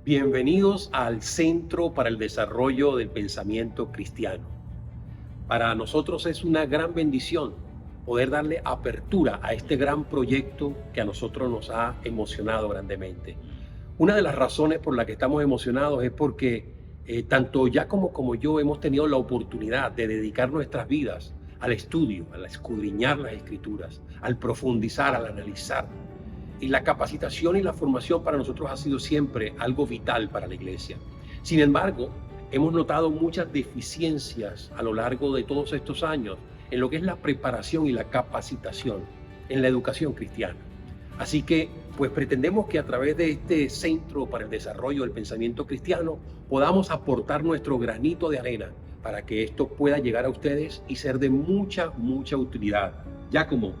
Bienvenidos al Centro para el Desarrollo del Pensamiento Cristiano. Para nosotros es una gran bendición poder darle apertura a este gran proyecto que a nosotros nos ha emocionado grandemente. Una de las razones por las que estamos emocionados es porque tanto Giacomo como yo hemos tenido la oportunidad de dedicar nuestras vidas al estudio, al escudriñar las escrituras, al profundizar, al analizar. Y la capacitación y la formación para nosotros ha sido siempre algo vital para la iglesia. Sin embargo, hemos notado muchas deficiencias a lo largo de todos estos años en lo que es la preparación y la capacitación en la educación cristiana. Así que, pues pretendemos que a través de este Centro para el Desarrollo del Pensamiento Cristiano podamos aportar nuestro granito de arena para que esto pueda llegar a ustedes y ser de mucha utilidad. Giacomo,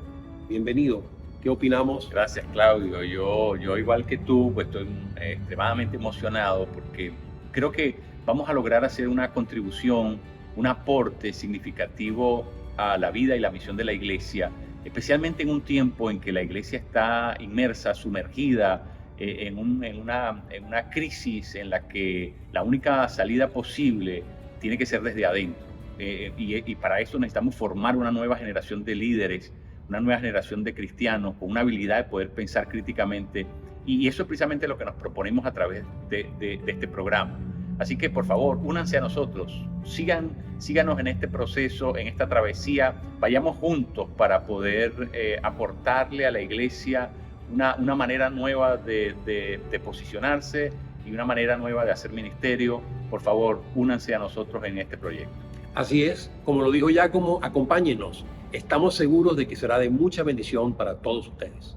bienvenido. ¿Qué opinamos? Gracias, Claudio. Yo igual que tú, pues estoy extremadamente emocionado porque creo que vamos a lograr hacer una contribución, un aporte significativo a la vida y la misión de la iglesia, especialmente en un tiempo en que la iglesia está inmersa, sumergida en una crisis en la que la única salida posible tiene que ser desde adentro. Y para eso necesitamos formar una nueva generación de líderes, una nueva generación de cristianos con una habilidad de poder pensar críticamente. Y eso es precisamente lo que nos proponemos a través de este programa. Así que, por favor, únanse a nosotros, síganos en este proceso, en esta travesía, vayamos juntos para poder aportarle a la iglesia una manera nueva de posicionarse y una manera nueva de hacer ministerio. Por favor, únanse a nosotros en este proyecto. Así es, como lo dijo Giacomo, acompáñenos. Estamos seguros de que será de mucha bendición para todos ustedes.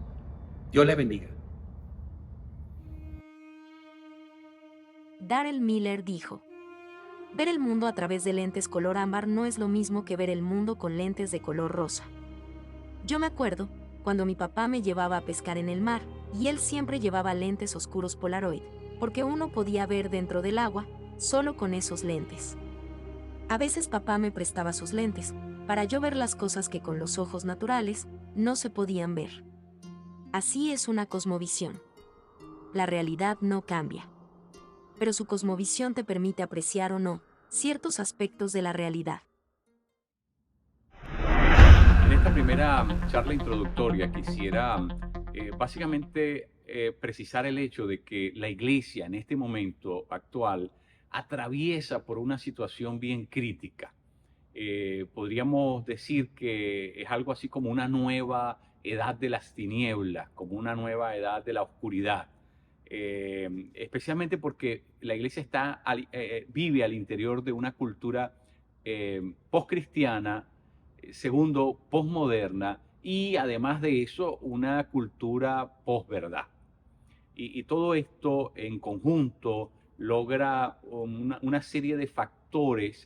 Dios les bendiga. Darrell Miller dijo: ver el mundo a través de lentes color ámbar no es lo mismo que ver el mundo con lentes de color rosa. Yo me acuerdo, cuando mi papá me llevaba a pescar en el mar, y él siempre llevaba lentes oscuros Polaroid, porque uno podía ver dentro del agua, solo con esos lentes. A veces papá me prestaba sus lentes, para yo ver las cosas que con los ojos naturales no se podían ver. Así es una cosmovisión. La realidad no cambia, pero su cosmovisión te permite apreciar o no ciertos aspectos de la realidad. En esta primera charla introductoria quisiera básicamente precisar el hecho de que la iglesia en este momento actual atraviesa por una situación bien crítica. Podríamos decir que es algo así como una nueva edad de las tinieblas, como una nueva edad de la oscuridad. Especialmente porque la iglesia vive al interior de una cultura postcristiana, segundo, posmoderna, y además de eso, una cultura posverdad. Y todo esto en conjunto logra una serie de factores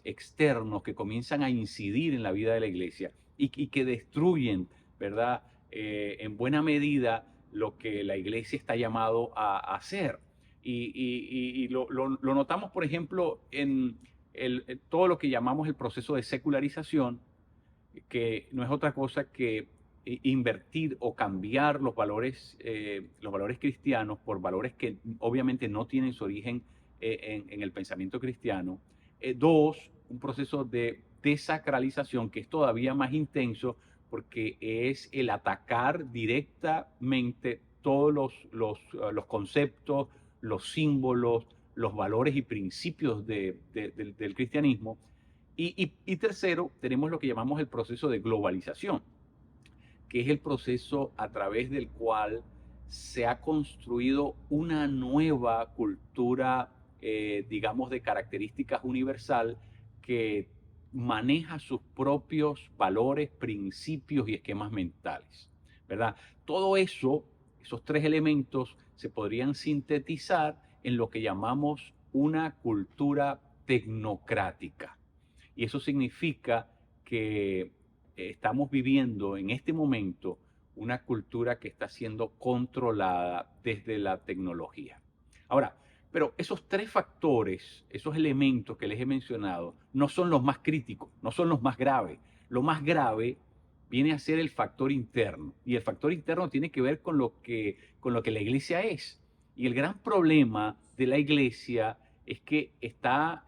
externos que comienzan a incidir en la vida de la iglesia y que destruyen, ¿verdad? En buena medida lo que la iglesia está llamado a hacer. Y lo notamos, por ejemplo, en todo lo que llamamos el proceso de secularización, que no es otra cosa que invertir o cambiar los valores cristianos por valores que obviamente no tienen su origen en el pensamiento cristiano. Dos, un proceso de desacralización que es todavía más intenso porque es el atacar directamente todos los conceptos, los símbolos, los valores y principios del cristianismo. Y tercero, tenemos lo que llamamos el proceso de globalización, que es el proceso a través del cual se ha construido una nueva cultura, digamos, de características universal que maneja sus propios valores, principios y esquemas mentales, ¿verdad? Todo eso, esos tres elementos, se podrían sintetizar en lo que llamamos una cultura tecnocrática. Y eso significa que estamos viviendo en este momento una cultura que está siendo controlada desde la tecnología. Ahora, pero esos tres factores, esos elementos que les he mencionado, no son los más críticos, no son los más graves. Lo más grave viene a ser el factor interno. Y el factor interno tiene que ver con lo que la iglesia es. Y el gran problema de la iglesia es que está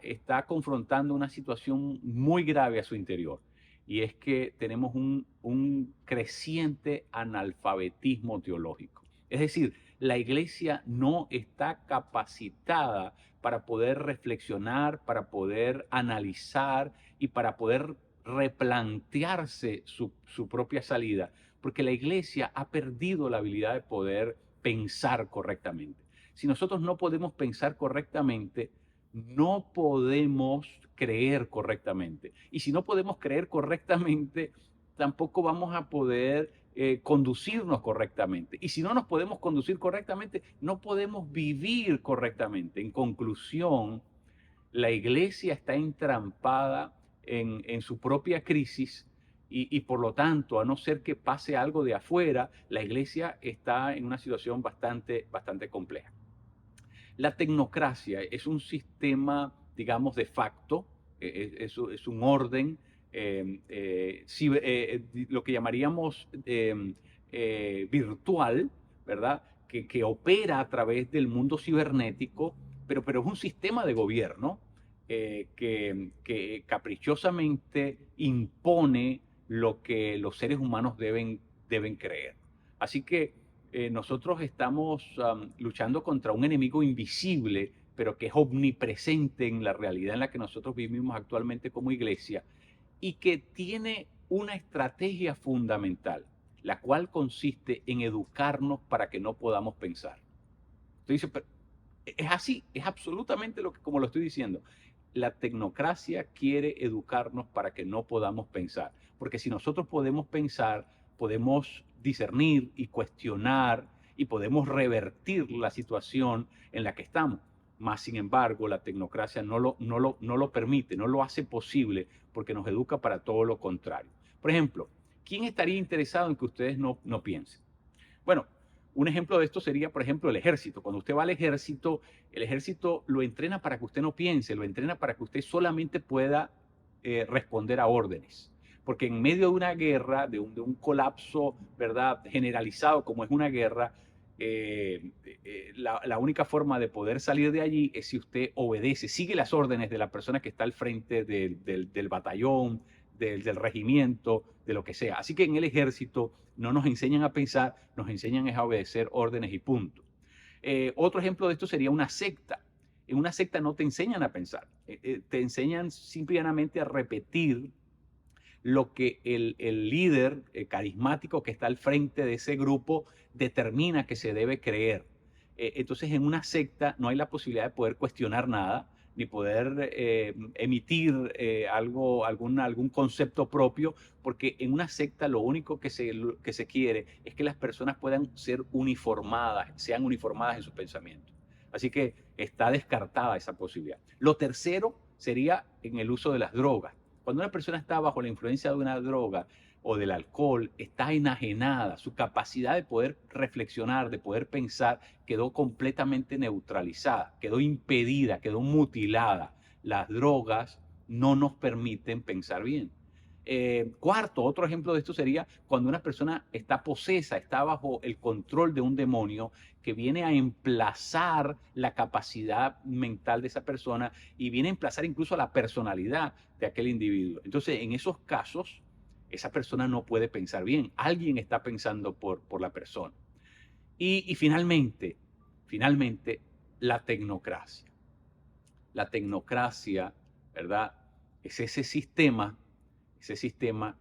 confrontando una situación muy grave a su interior. Y es que tenemos un creciente analfabetismo teológico. Es decir, la iglesia no está capacitada para poder reflexionar, para poder analizar y para poder replantearse su propia salida, porque la iglesia ha perdido la habilidad de poder pensar correctamente. Si nosotros no podemos pensar correctamente, no podemos creer correctamente. Y si no podemos creer correctamente, tampoco vamos a poder conducirnos correctamente. Y si no nos podemos conducir correctamente, no podemos vivir correctamente. En conclusión, la iglesia está entrampada en su propia crisis y por lo tanto, a no ser que pase algo de afuera, la iglesia está en una situación bastante compleja. La tecnocracia es un sistema, digamos, de facto, es un orden, lo que llamaríamos virtual, ¿verdad? Que opera a través del mundo cibernético, pero es un sistema de gobierno que caprichosamente impone lo que los seres humanos deben creer. Así que nosotros estamos luchando contra un enemigo invisible, pero que es omnipresente en la realidad en la que nosotros vivimos actualmente como iglesia y que tiene una estrategia fundamental, la cual consiste en educarnos para que no podamos pensar. Usted dice, pero es así, es absolutamente como lo estoy diciendo. La tecnocracia quiere educarnos para que no podamos pensar, porque si nosotros podemos pensar, podemos discernir y cuestionar y podemos revertir la situación en la que estamos. Más sin embargo, la tecnocracia no lo permite, no lo hace posible porque nos educa para todo lo contrario. Por ejemplo, ¿quién estaría interesado en que ustedes no piensen? Bueno, un ejemplo de esto sería, por ejemplo, el ejército. Cuando usted va al ejército, el ejército lo entrena para que usted no piense, lo entrena para que usted solamente pueda responder a órdenes. Porque en medio de una guerra, de un colapso, ¿verdad?, generalizado como es una guerra, la única forma de poder salir de allí es si usted obedece, sigue las órdenes de la persona que está al frente del batallón, del regimiento, de lo que sea. Así que en el ejército no nos enseñan a pensar, nos enseñan a obedecer órdenes y punto. Otro ejemplo de esto sería una secta. En una secta no te enseñan a pensar, te enseñan simplemente a repetir lo que el líder carismático que está al frente de ese grupo determina que se debe creer. Entonces en una secta no hay la posibilidad de poder cuestionar nada, ni poder emitir algún concepto propio, porque en una secta lo único que se quiere es que las personas puedan ser uniformadas, sean uniformadas en sus pensamientos. Así que está descartada esa posibilidad. Lo tercero sería en el uso de las drogas. Cuando una persona está bajo la influencia de una droga o del alcohol, está enajenada, su capacidad de poder reflexionar, de poder pensar, quedó completamente neutralizada, quedó impedida, quedó mutilada. Las drogas no nos permiten pensar bien. Cuarto, otro ejemplo de esto sería cuando una persona está posesa, está bajo el control de un demonio que viene a emplazar la capacidad mental de esa persona y viene a emplazar incluso la personalidad de aquel individuo. Entonces, en esos casos, esa persona no puede pensar bien. Alguien está pensando por la persona. Y finalmente, la tecnocracia. La tecnocracia, ¿verdad? Es ese sistema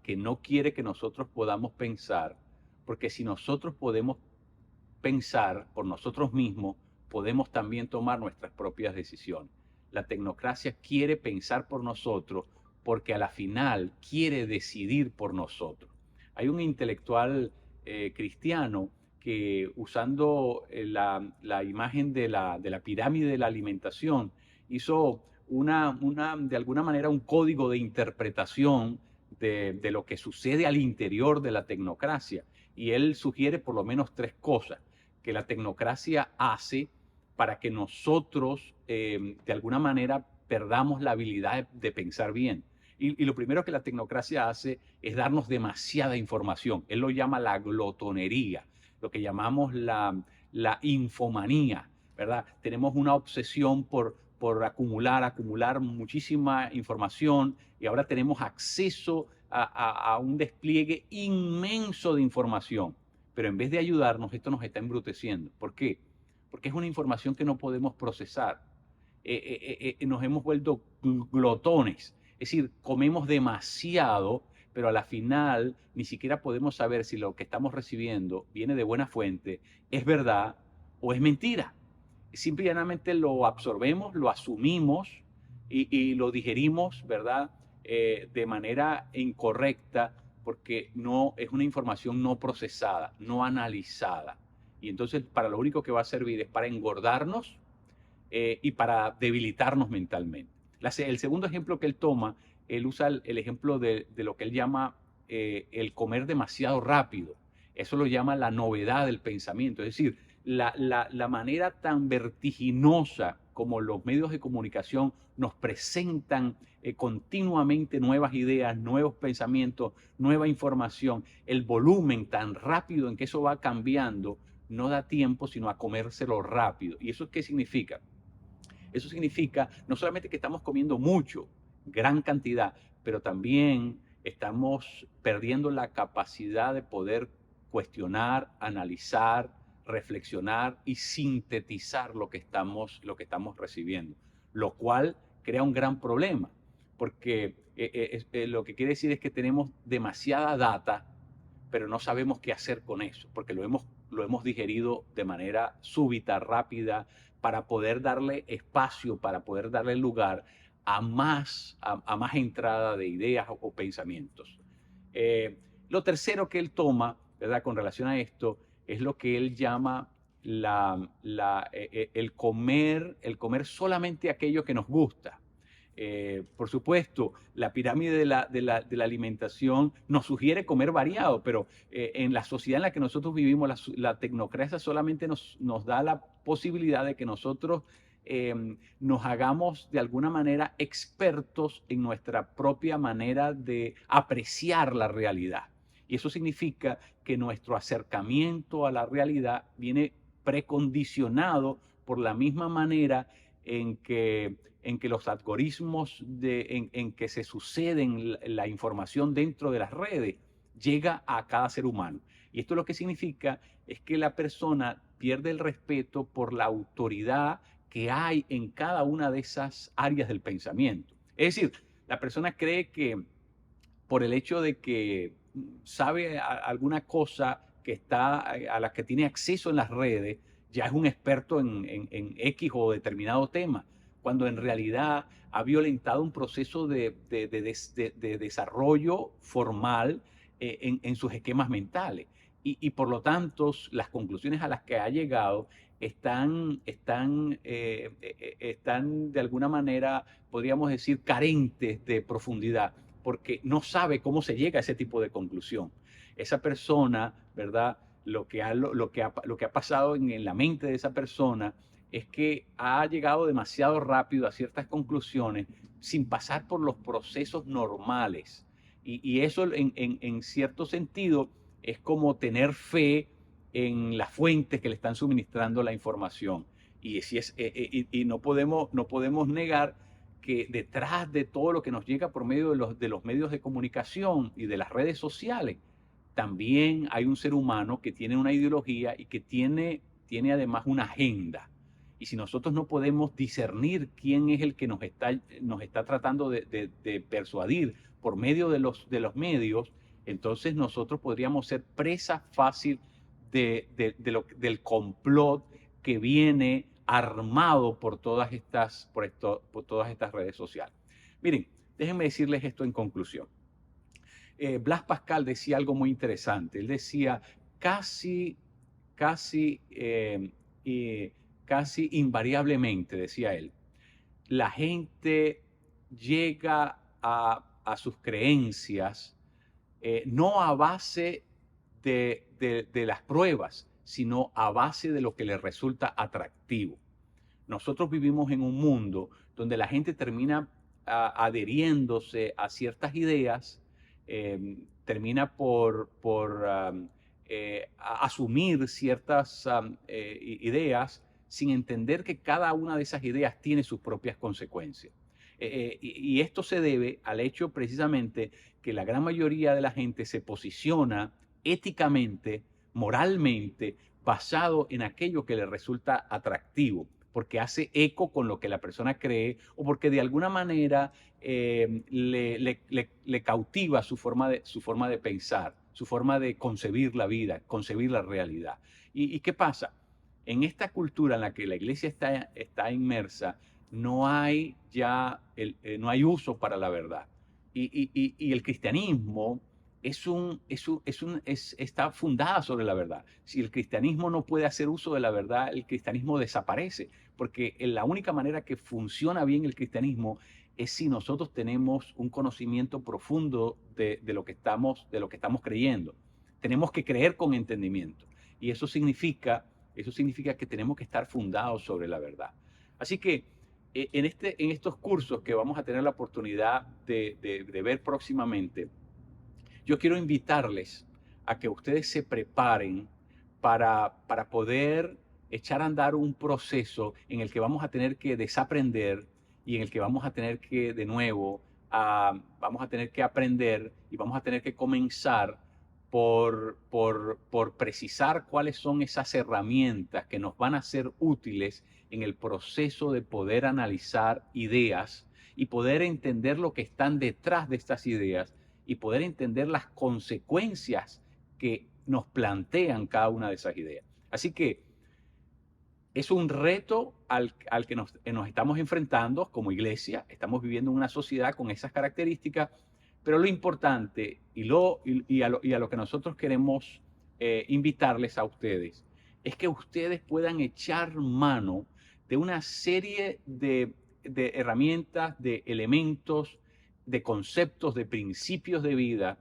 que no quiere que nosotros podamos pensar, porque si nosotros podemos pensar por nosotros mismos, podemos también tomar nuestras propias decisiones. La tecnocracia quiere pensar por nosotros porque a la final quiere decidir por nosotros. Hay un intelectual cristiano que usando la imagen de la pirámide de la alimentación hizo de alguna manera un código de interpretación de lo que sucede al interior de la tecnocracia. Y él sugiere por lo menos 3 cosas que la tecnocracia hace para que nosotros de alguna manera perdamos la habilidad de pensar bien. Y lo primero que la tecnocracia hace es darnos demasiada información. Él lo llama la glotonería, lo que llamamos la infomanía. ¿verdad? Tenemos una obsesión por acumular muchísima información y ahora tenemos acceso a un despliegue inmenso de información. Pero en vez de ayudarnos, esto nos está embruteciendo. ¿Por qué? Porque es una información que no podemos procesar. Nos hemos vuelto glotones. Es decir, comemos demasiado, pero a la final ni siquiera podemos saber si lo que estamos recibiendo viene de buena fuente, es verdad o es mentira. Simple y llanamente lo absorbemos, lo asumimos y lo digerimos, ¿verdad? De manera incorrecta, porque no es una información no procesada, no analizada. Y entonces para lo único que va a servir es para engordarnos y para debilitarnos mentalmente. El segundo ejemplo que él toma, él usa el ejemplo de lo que él llama el comer demasiado rápido. Eso lo llama la novedad del pensamiento. Es decir, la manera tan vertiginosa como los medios de comunicación nos presentan continuamente nuevas ideas, nuevos pensamientos, nueva información, el volumen tan rápido en que eso va cambiando, no da tiempo sino a comérselo rápido. ¿Y eso qué significa? Eso significa no solamente que estamos comiendo mucho, gran cantidad, pero también estamos perdiendo la capacidad de poder cuestionar, analizar, reflexionar y sintetizar lo que estamos recibiendo, lo cual crea un gran problema, porque lo que quiere decir es que tenemos demasiada data, pero no sabemos qué hacer con eso, porque lo hemos digerido de manera súbita, rápida, para poder darle espacio, para poder darle lugar a más entrada de ideas o pensamientos. Lo tercero que él toma, ¿verdad? Con relación a esto, es lo que él llama el comer solamente aquello que nos gusta. Por supuesto, la pirámide de la alimentación nos sugiere comer variado, pero en la sociedad en la que nosotros vivimos, la tecnocracia solamente nos da la posibilidad de que nosotros nos hagamos de alguna manera expertos en nuestra propia manera de apreciar la realidad. Y eso significa que nuestro acercamiento a la realidad viene precondicionado por la misma manera en que los algoritmos en que se suceden la información dentro de las redes llega a cada ser humano. Y esto lo que significa es que la persona pierde el respeto por la autoridad que hay en cada una de esas áreas del pensamiento. Es decir, la persona cree que por el hecho de que sabe alguna cosa a la que tiene acceso en las redes, ya es un experto en X o determinado tema, cuando en realidad ha violentado un proceso de desarrollo formal en sus esquemas mentales. Y por lo tanto, las conclusiones a las que ha llegado están de alguna manera, podríamos decir, carentes de profundidad, porque no sabe cómo se llega a ese tipo de conclusión. Esa persona, ¿verdad? Lo que ha pasado en la mente de esa persona es que ha llegado demasiado rápido a ciertas conclusiones sin pasar por los procesos normales. Y eso en cierto sentido es como tener fe en las fuentes que le están suministrando la información. Y no podemos negar que detrás de todo lo que nos llega por medio de los medios de comunicación y de las redes sociales, también hay un ser humano que tiene una ideología y que tiene además una agenda. Y si nosotros no podemos discernir quién es el que nos está tratando de persuadir por medio de los medios, entonces nosotros podríamos ser presa fácil del complot que viene armado por todas estas redes sociales. Miren, déjenme decirles esto en conclusión. Blas Pascal decía algo muy interesante. Él decía, casi invariablemente, decía él, la gente llega a sus creencias no a base de las pruebas, sino a base de lo que les resulta atractivo. Nosotros vivimos en un mundo donde la gente termina adheriéndose a ciertas ideas, termina por asumir ciertas ideas sin entender que cada una de esas ideas tiene sus propias consecuencias. Y esto se debe al hecho precisamente que la gran mayoría de la gente se posiciona éticamente, moralmente, basado en aquello que le resulta atractivo, porque hace eco con lo que la persona cree o porque de alguna manera le cautiva su forma de pensar, su forma de concebir la vida, concebir la realidad. ¿Y qué pasa? En esta cultura en la que la iglesia está inmersa, no hay no hay uso para la verdad. Y el cristianismo está fundada sobre la verdad. Si el cristianismo no puede hacer uso de la verdad, el cristianismo desaparece, porque la única manera que funciona bien el cristianismo es si nosotros tenemos un conocimiento profundo de lo que estamos creyendo. Tenemos que creer con entendimiento. Y eso significa que tenemos que estar fundados sobre la verdad. Así que en estos cursos que vamos a tener la oportunidad de ver próximamente, yo quiero invitarles a que ustedes se preparen para poder echar a andar un proceso en el que vamos a tener que desaprender y en el que vamos a tener que, de nuevo, vamos a tener que aprender y vamos a tener que comenzar por precisar cuáles son esas herramientas que nos van a ser útiles en el proceso de poder analizar ideas y poder entender lo que están detrás de estas ideas y poder entender las consecuencias que nos plantean cada una de esas ideas. Así que es un reto al que nos estamos enfrentando como iglesia. Estamos viviendo en una sociedad con esas características, pero lo importante y a lo que nosotros queremos invitarles a ustedes es que ustedes puedan echar mano de una serie de herramientas, de elementos, de conceptos, de principios de vida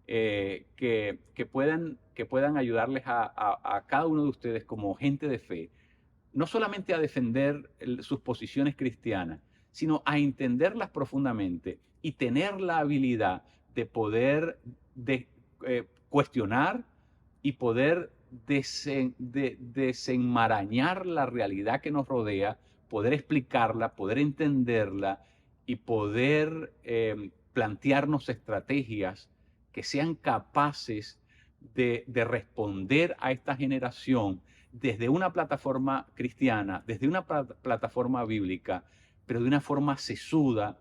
que puedan ayudarles a cada uno de ustedes como gente de fe, no solamente a defender sus posiciones cristianas, sino a entenderlas profundamente y tener la habilidad de poder cuestionar y poder desenmarañar la realidad que nos rodea, poder explicarla, poder entenderla y poder plantearnos estrategias que sean capaces de responder a esta generación desde una plataforma cristiana, desde una plataforma bíblica, pero de una forma sesuda,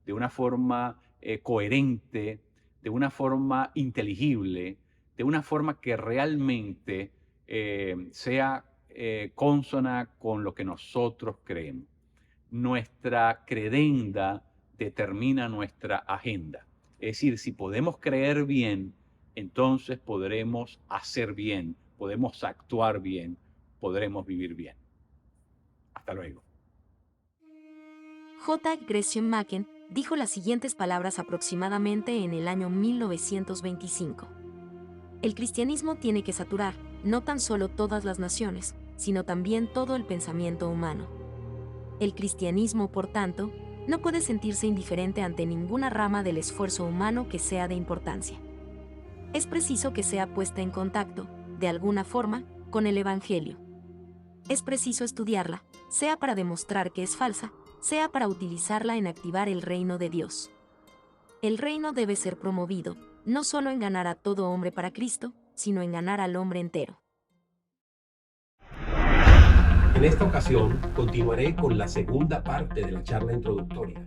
de una forma coherente, de una forma inteligible, de una forma que realmente sea consona con lo que nosotros creemos. Nuestra credenda determina nuestra agenda. Es decir, si podemos creer bien, entonces podremos hacer bien, podemos actuar bien, podremos vivir bien. Hasta luego. J. Gresham Machen dijo las siguientes palabras aproximadamente en el año 1925. El cristianismo tiene que saturar, no tan solo todas las naciones, sino también todo el pensamiento humano. El cristianismo, por tanto, no puede sentirse indiferente ante ninguna rama del esfuerzo humano que sea de importancia. Es preciso que sea puesta en contacto, de alguna forma, con el Evangelio. Es preciso estudiarla, sea para demostrar que es falsa, sea para utilizarla en activar el reino de Dios. El reino debe ser promovido, no solo en ganar a todo hombre para Cristo, sino en ganar al hombre entero. En esta ocasión continuaré con la segunda parte de la charla introductoria.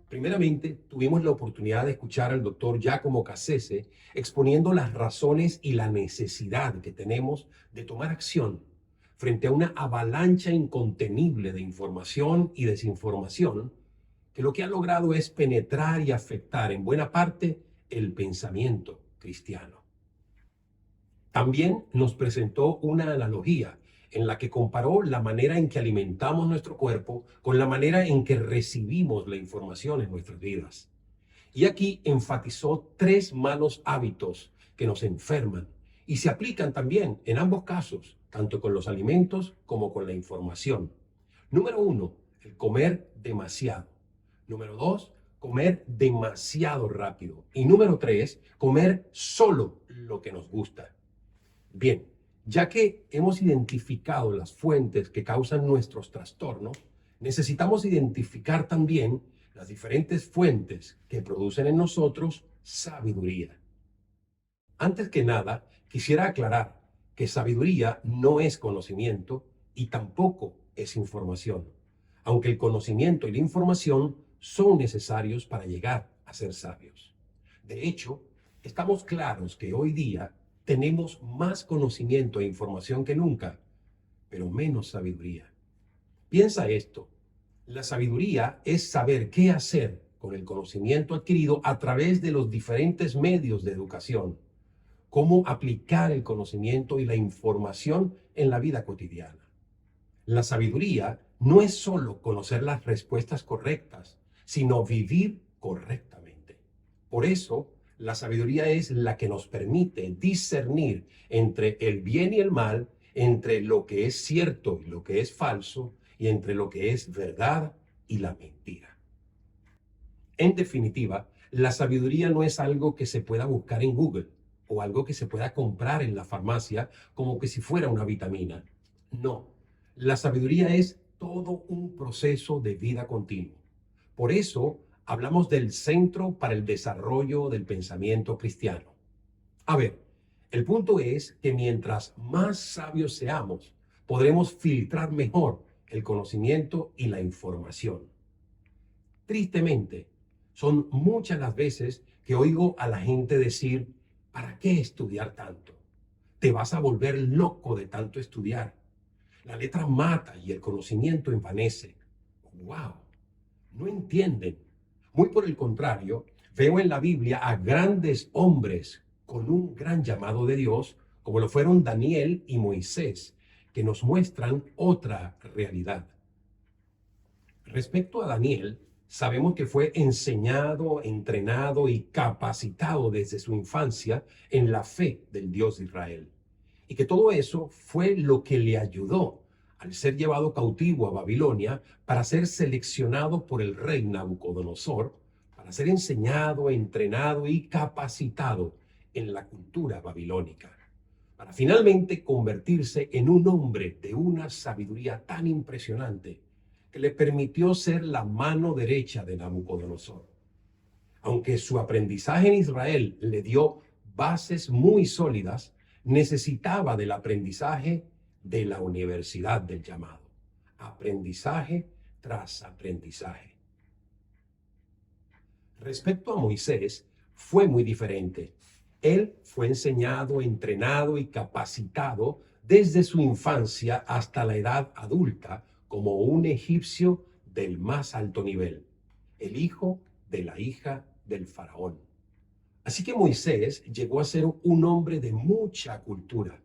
Primeramente, tuvimos la oportunidad de escuchar al doctor Giacomo Cassese exponiendo las razones y la necesidad que tenemos de tomar acción frente a una avalancha incontenible de información y desinformación que lo que ha logrado es penetrar y afectar en buena parte el pensamiento cristiano. También nos presentó una analogía en la que comparó la manera en que alimentamos nuestro cuerpo con la manera en que recibimos la información en nuestras vidas. Y aquí enfatizó 3 malos hábitos que nos enferman y se aplican también en ambos casos, tanto con los alimentos como con la información. Número 1, el comer demasiado. Número 2, comer demasiado rápido. Y número 3, comer solo lo que nos gusta. Bien, Ya que hemos identificado las fuentes que causan nuestros trastornos, necesitamos identificar también las diferentes fuentes que producen en nosotros sabiduría. Antes que nada, quisiera aclarar que sabiduría no es conocimiento y tampoco es información, aunque el conocimiento y la información son necesarios para llegar a ser sabios. De hecho, estamos claros que hoy día tenemos más conocimiento e información que nunca, pero menos sabiduría. Piensa esto, la sabiduría es saber qué hacer con el conocimiento adquirido a través de los diferentes medios de educación, cómo aplicar el conocimiento y la información en la vida cotidiana. La sabiduría no es solo conocer las respuestas correctas, sino vivir correctamente. Por eso, la sabiduría es la que nos permite discernir entre el bien y el mal, entre lo que es cierto y lo que es falso, y entre lo que es verdad y la mentira. En definitiva, la sabiduría no es algo que se pueda buscar en Google o algo que se pueda comprar en la farmacia como que si fuera una vitamina. No, la sabiduría es todo un proceso de vida continuo. Por eso hablamos del Centro para el Desarrollo del Pensamiento Cristiano. A ver, el punto es que mientras más sabios seamos, podremos filtrar mejor el conocimiento y la información. Tristemente, son muchas las veces que oigo a la gente decir, ¿para qué estudiar tanto? Te vas a volver loco de tanto estudiar. La letra mata y el conocimiento envanece. ¡Wow! No entienden. Muy por el contrario, veo en la Biblia a grandes hombres con un gran llamado de Dios, como lo fueron Daniel y Moisés, que nos muestran otra realidad. Respecto a Daniel, sabemos que fue enseñado, entrenado y capacitado desde su infancia en la fe del Dios de Israel. Y que todo eso fue lo que le ayudó al ser llevado cautivo a Babilonia para ser seleccionado por el rey Nabucodonosor, para ser enseñado, entrenado y capacitado en la cultura babilónica, para finalmente convertirse en un hombre de una sabiduría tan impresionante que le permitió ser la mano derecha de Nabucodonosor. Aunque su aprendizaje en Israel le dio bases muy sólidas, necesitaba del aprendizaje de la universidad del llamado. Aprendizaje tras aprendizaje. Respecto a Moisés, fue muy diferente. Él fue enseñado, entrenado y capacitado desde su infancia hasta la edad adulta como un egipcio del más alto nivel, el hijo de la hija del faraón. Así que Moisés llegó a ser un hombre de mucha cultura.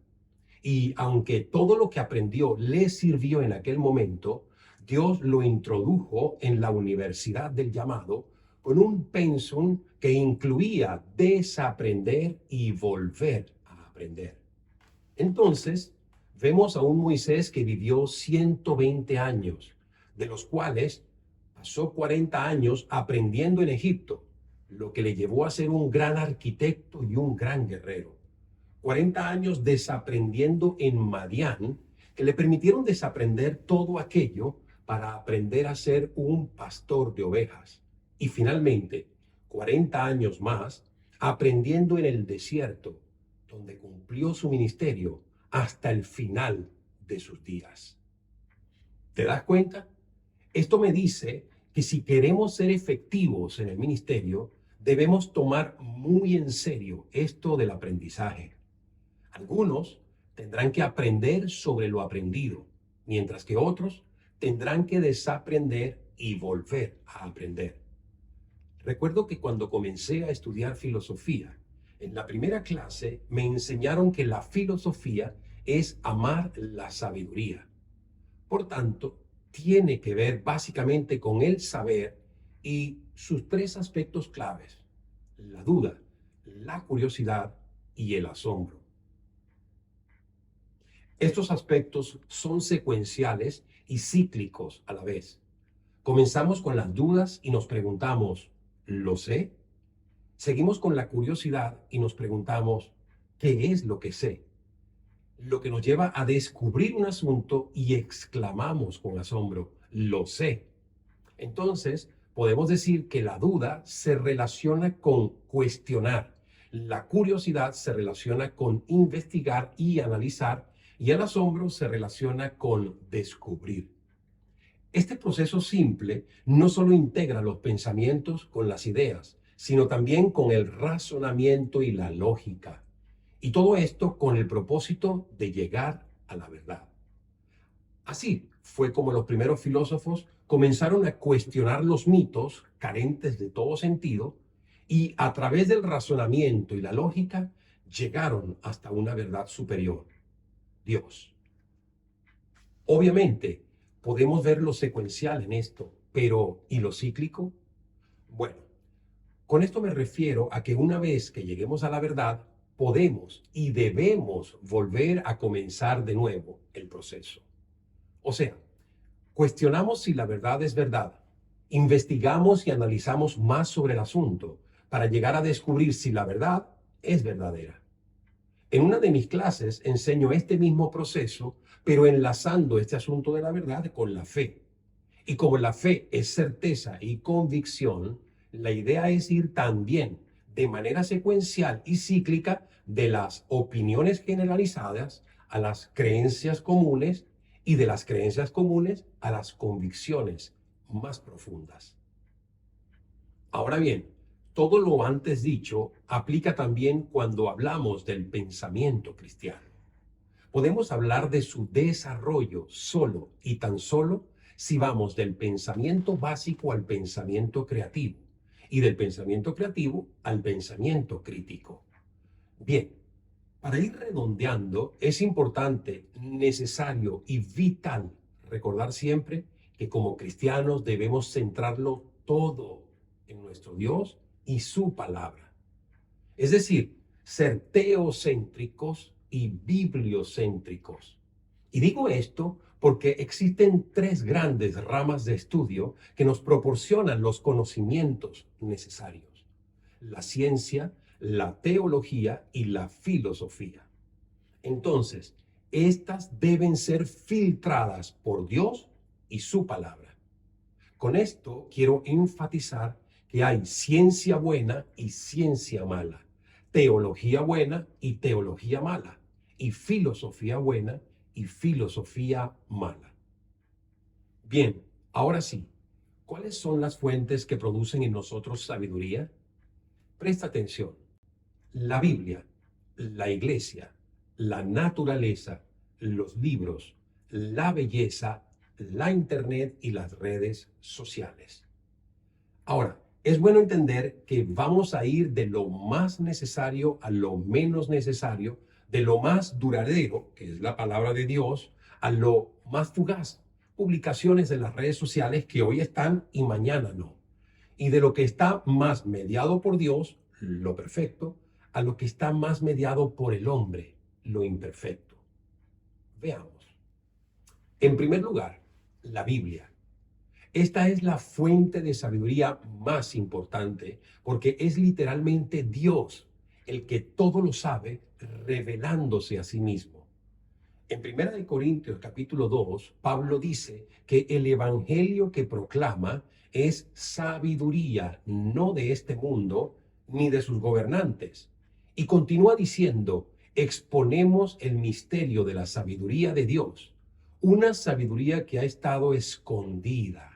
Y aunque todo lo que aprendió le sirvió en aquel momento, Dios lo introdujo en la universidad del llamado con un pensum que incluía desaprender y volver a aprender. Entonces, vemos a un Moisés que vivió 120 años, de los cuales pasó 40 años aprendiendo en Egipto, lo que le llevó a ser un gran arquitecto y un gran guerrero. 40 años desaprendiendo en Madián, que le permitieron desaprender todo aquello para aprender a ser un pastor de ovejas. Y finalmente, 40 años más aprendiendo en el desierto, donde cumplió su ministerio hasta el final de sus días. ¿Te das cuenta? Esto me dice que si queremos ser efectivos en el ministerio, debemos tomar muy en serio esto del aprendizaje. Algunos tendrán que aprender sobre lo aprendido, mientras que otros tendrán que desaprender y volver a aprender. Recuerdo que cuando comencé a estudiar filosofía, en la primera clase me enseñaron que la filosofía es amar la sabiduría. Por tanto, tiene que ver básicamente con el saber y sus tres aspectos claves: la duda, la curiosidad y el asombro. Estos aspectos son secuenciales y cíclicos a la vez. Comenzamos con las dudas y nos preguntamos, ¿lo sé? Seguimos con la curiosidad y nos preguntamos, ¿qué es lo que sé? lo que nos lleva a descubrir un asunto y exclamamos con asombro, lo sé. Entonces, podemos decir que la duda se relaciona con cuestionar, la curiosidad se relaciona con investigar y analizar, y el asombro se relaciona con descubrir. Este proceso simple no solo integra los pensamientos con las ideas, sino también con el razonamiento y la lógica. Y todo esto con el propósito de llegar a la verdad. Así fue como los primeros filósofos comenzaron a cuestionar los mitos carentes de todo sentido y a través del razonamiento y la lógica llegaron hasta una verdad superior, Dios. Obviamente, podemos ver lo secuencial en esto, pero ¿y lo cíclico? Bueno, con esto me refiero a que una vez que lleguemos a la verdad, podemos y debemos volver a comenzar de nuevo el proceso. O sea, cuestionamos si la verdad es verdad, investigamos y analizamos más sobre el asunto para llegar a descubrir si la verdad es verdadera. En una de mis clases enseño este mismo proceso, pero enlazando este asunto de la verdad con la fe. Y como la fe es certeza y convicción, la idea es ir también de manera secuencial y cíclica de las opiniones generalizadas a las creencias comunes y de las creencias comunes a las convicciones más profundas. Ahora bien, todo lo antes dicho aplica también cuando hablamos del pensamiento cristiano. Podemos hablar de su desarrollo solo y tan solo si vamos del pensamiento básico al pensamiento creativo y del pensamiento creativo al pensamiento crítico. Bien, para ir redondeando, es importante, necesario y vital recordar siempre que como cristianos debemos centrarlo todo en nuestro Dios y su palabra. Es decir, ser teocéntricos y bibliocéntricos. Y digo esto porque existen tres grandes ramas de estudio que nos proporcionan los conocimientos necesarios: la ciencia, la teología y la filosofía. Entonces, estas deben ser filtradas por Dios y su palabra. Con esto quiero enfatizar que hay ciencia buena y ciencia mala, teología buena y teología mala, y filosofía buena y filosofía mala. Bien, ahora sí, ¿cuáles son las fuentes que producen en nosotros sabiduría? Presta atención. La Biblia, la iglesia, la naturaleza, los libros, la belleza, la internet y las redes sociales. Ahora, es bueno entender que vamos a ir de lo más necesario a lo menos necesario, de lo más duradero, que es la palabra de Dios, a lo más fugaz, publicaciones de las redes sociales que hoy están y mañana no. Y de lo que está más mediado por Dios, lo perfecto, a lo que está más mediado por el hombre, lo imperfecto. Veamos. En primer lugar, la Biblia. Esta es la fuente de sabiduría más importante porque es literalmente Dios el que todo lo sabe, revelándose a sí mismo. En 1 Corintios capítulo 2, Pablo dice que el evangelio que proclama es sabiduría no de este mundo ni de sus gobernantes. Y continúa diciendo, exponemos el misterio de la sabiduría de Dios, una sabiduría que ha estado escondida.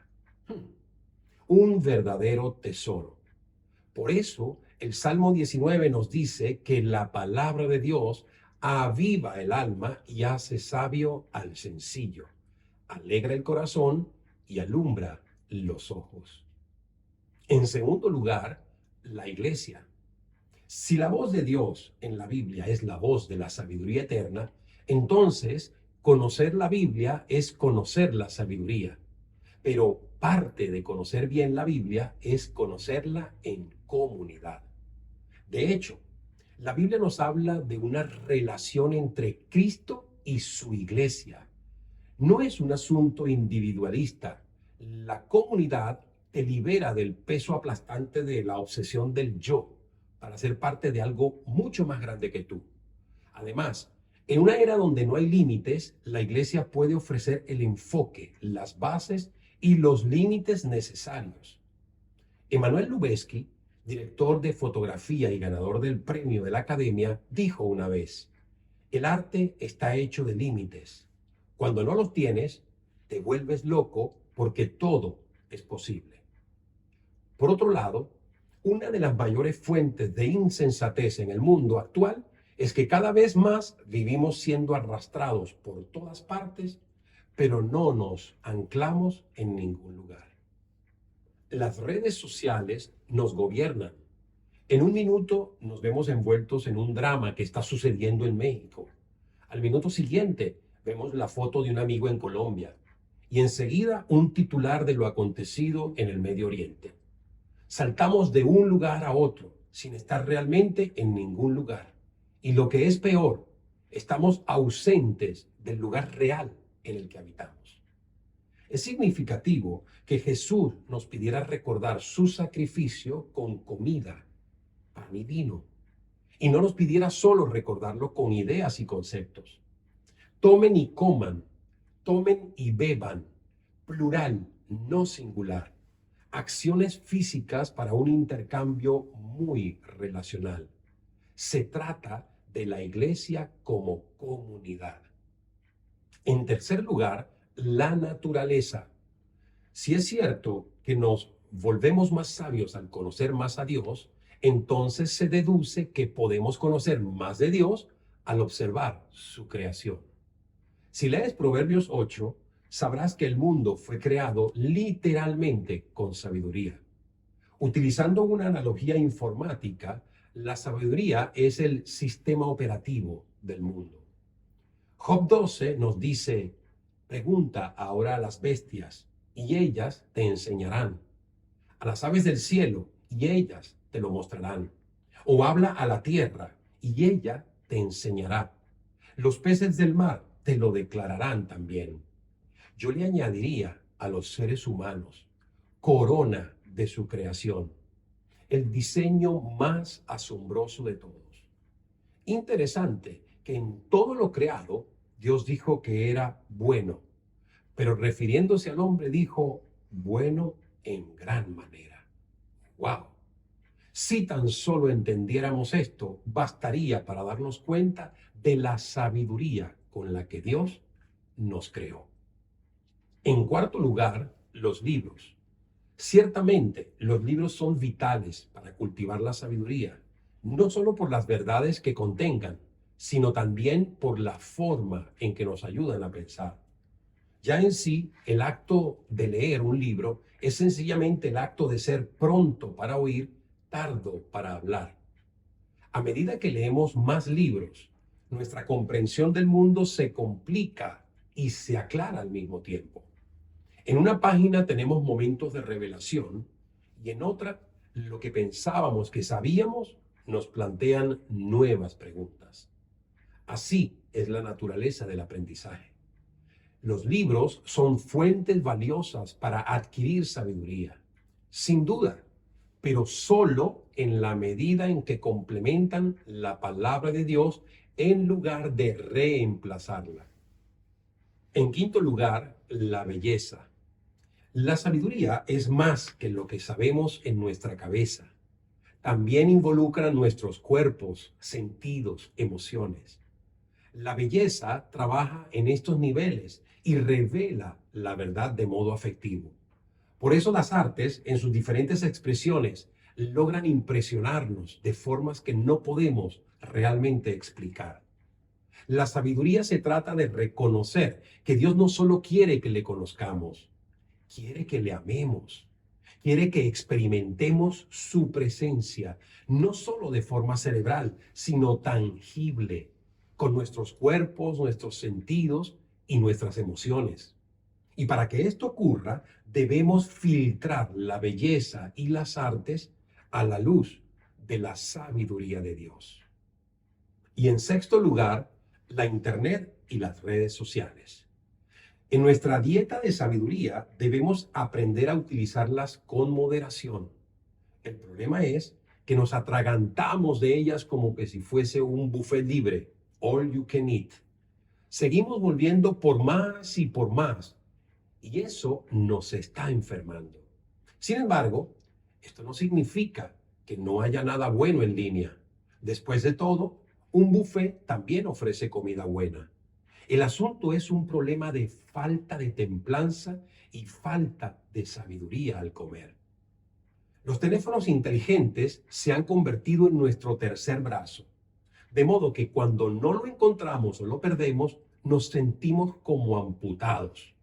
Un verdadero tesoro. Por eso el Salmo 19 nos dice que la palabra de Dios aviva el alma y hace sabio al sencillo, alegra el corazón y alumbra los ojos. En segundo lugar, la iglesia. Si la voz de Dios en la Biblia es la voz de la sabiduría eterna, entonces conocer la Biblia es conocer la sabiduría. Pero parte de conocer bien la Biblia es conocerla en comunidad. De hecho, la Biblia nos habla de una relación entre Cristo y su iglesia. No es un asunto individualista. La comunidad te libera del peso aplastante de la obsesión del yo para ser parte de algo mucho más grande que tú. Además, En una era donde no hay límites, la iglesia puede ofrecer el enfoque, las bases y los límites necesarios. Emanuel Lubezki, director de fotografía y ganador del premio de la Academia, dijo una vez: el arte está hecho de límites. Cuando no los tienes, te vuelves loco porque todo es posible. Por otro lado, una de las mayores fuentes de insensatez en el mundo actual es que cada vez más vivimos siendo arrastrados por todas partes, pero no nos anclamos en ningún lugar. Las redes sociales nos gobiernan. En un minuto nos vemos envueltos en un drama que está sucediendo en México. Al minuto siguiente vemos la foto de un amigo en Colombia y enseguida un titular de lo acontecido en el Medio Oriente. Saltamos de un lugar a otro sin estar realmente en ningún lugar. Y lo que es peor, estamos ausentes del lugar real en el que habitamos. Es significativo que Jesús nos pidiera recordar su sacrificio con comida, pan y vino, y no nos pidiera solo recordarlo con ideas y conceptos. Tomen y coman, tomen y beban, plural, no singular. Acciones físicas para un intercambio muy relacional. Se trata de la iglesia como comunidad. En tercer lugar, la naturaleza. Si es cierto que nos volvemos más sabios al conocer más a Dios, entonces se deduce que podemos conocer más de Dios al observar su creación. Si lees Proverbios 8, sabrás que el mundo fue creado literalmente con sabiduría. Utilizando una analogía informática, la sabiduría es el sistema operativo del mundo. Job 12 nos dice: pregunta ahora a las bestias, y ellas te enseñarán. A las aves del cielo, y ellas te lo mostrarán. O habla a la tierra, y ella te enseñará. Los peces del mar te lo declararán también. Yo le añadiría a los seres humanos, corona de su creación, el diseño más asombroso de todos. Interesante que en todo lo creado, Dios dijo que era bueno, pero refiriéndose al hombre dijo, bueno en gran manera. ¡Wow! Si tan solo entendiéramos esto, bastaría para darnos cuenta de la sabiduría con la que Dios nos creó. En cuarto lugar, los libros. Ciertamente, los libros son vitales para cultivar la sabiduría, no solo por las verdades que contengan, sino también por la forma en que nos ayudan a pensar. Ya en sí, el acto de leer un libro es sencillamente el acto de ser pronto para oír, tardo para hablar. A medida que leemos más libros, nuestra comprensión del mundo se complica y se aclara al mismo tiempo. En una página tenemos momentos de revelación y en otra, lo que pensábamos que sabíamos nos plantean nuevas preguntas. Así es la naturaleza del aprendizaje. Los libros son fuentes valiosas para adquirir sabiduría, sin duda, pero solo en la medida en que complementan la palabra de Dios en lugar de reemplazarla. En quinto lugar, la belleza. La sabiduría es más que lo que sabemos en nuestra cabeza. También involucra nuestros cuerpos, sentidos, emociones. La belleza trabaja en estos niveles y revela la verdad de modo afectivo. Por eso las artes, en sus diferentes expresiones, logran impresionarnos de formas que no podemos realmente explicar. La sabiduría se trata de reconocer que Dios no solo quiere que le conozcamos, quiere que le amemos, quiere que experimentemos su presencia, no solo de forma cerebral, sino tangible, con nuestros cuerpos, nuestros sentidos y nuestras emociones. Y para que esto ocurra, debemos filtrar la belleza y las artes a la luz de la sabiduría de Dios. Y en sexto lugar, la Internet y las redes sociales. En nuestra dieta de sabiduría debemos aprender a utilizarlas con moderación. El problema es que nos atragantamos de ellas como que si fuese un buffet libre all you can eat. Seguimos volviendo por más y por más, y eso nos está enfermando. Sin embargo, esto no significa que no haya nada bueno en línea. Después de todo, un buffet también ofrece comida buena. El asunto es un problema de falta de templanza y falta de sabiduría al comer. Los teléfonos inteligentes se han convertido en nuestro tercer brazo, de modo que cuando no lo encontramos o lo perdemos, nos sentimos como amputados.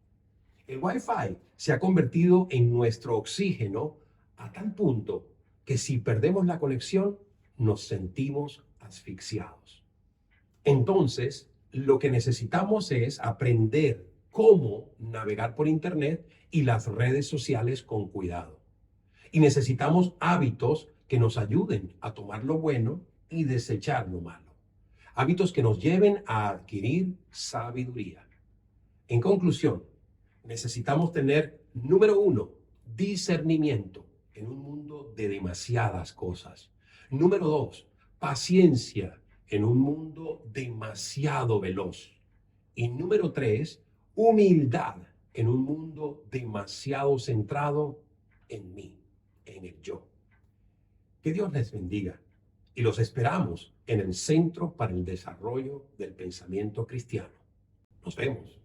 El Wi-Fi se ha convertido en nuestro oxígeno a tal punto que si perdemos la conexión, nos sentimos asfixiados. Entonces, lo que necesitamos es aprender cómo navegar por Internet y las redes sociales con cuidado. Y necesitamos hábitos que nos ayuden a tomar lo bueno y desechar lo malo. Hábitos que nos lleven a adquirir sabiduría. En conclusión, necesitamos tener, número 1, discernimiento en un mundo de demasiadas cosas. Número 2, paciencia en un mundo demasiado veloz. Y número 3, humildad en un mundo demasiado centrado en mí, en el yo. Que Dios les bendiga y los esperamos en el Centro para el Desarrollo del Pensamiento Cristiano. Nos vemos.